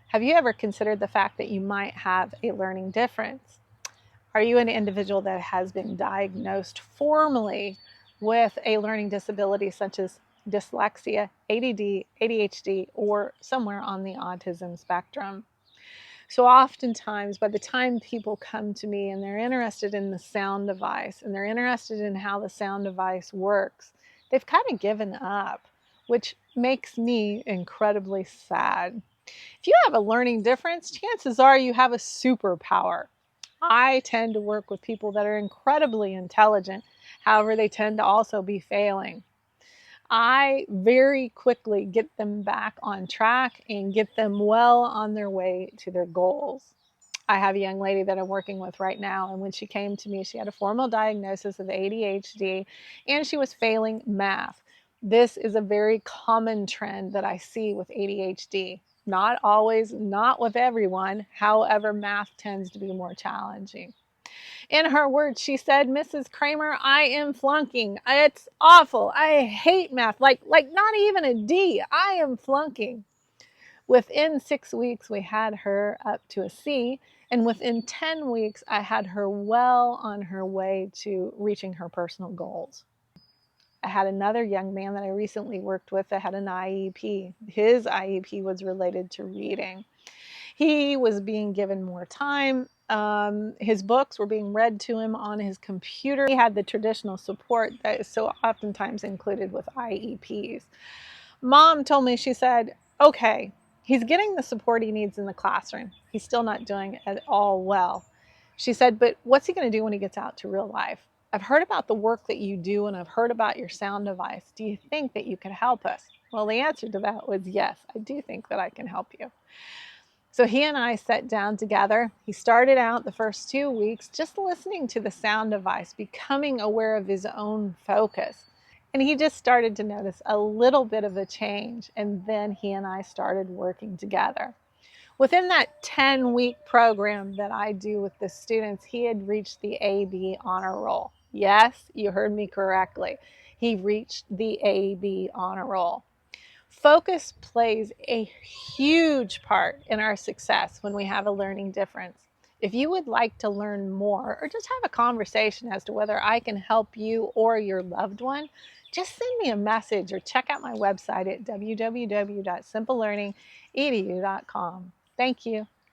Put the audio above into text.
Have you ever considered the fact that you might have a learning difference? Are you an individual that has been diagnosed formally with a learning disability such as dyslexia, ADD, ADHD, or somewhere on the autism spectrum? So oftentimes, by the time people come to me and they're interested in the sound device and they're interested in how the sound device works, they've kind of given up, which makes me incredibly sad. If you have a learning difference, chances are you have a superpower. I tend to work with people that are incredibly intelligent. However, they tend to also be failing. I very quickly get them back on track and get them well on their way to their goals. I have a young lady that I'm working with right now, and when she came to me, she had a formal diagnosis of ADHD and she was failing math. This is a very common trend that I see with ADHD. Not always, not with everyone. However, math tends to be more challenging. In her words, she said, "Mrs. Kramer, I am flunking. It's awful. I hate math. Like not even a D. I am flunking." Within 6 weeks, we had her up to a C. And within 10 weeks, I had her well on her way to reaching her personal goals. I had another young man that I recently worked with that had an IEP. His IEP was related to reading. He was being given more time. His books were being read to him on his computer. He had the traditional support that is so oftentimes included with IEPs. Mom told me, she said, okay, he's getting the support he needs in the classroom. He's still not doing it at all well. She said, but what's he going to do when he gets out to real life? I've heard about the work that you do and I've heard about your sound device. Do you think that you could help us? Well, the answer to that was yes, I do think that I can help you. So he and I sat down together. He started out the first 2 weeks just listening to the sound device, becoming aware of his own focus. And he just started to notice a little bit of a change. And then he and I started working together. Within that 10-week program that I do with the students, he had reached the AB honor roll. Yes, you heard me correctly. He reached the AB honor roll. Focus plays a huge part in our success when we have a learning difference. If you would like to learn more or just have a conversation as to whether I can help you or your loved one, just send me a message or check out my website at www.simplelearningedu.com. Thank you.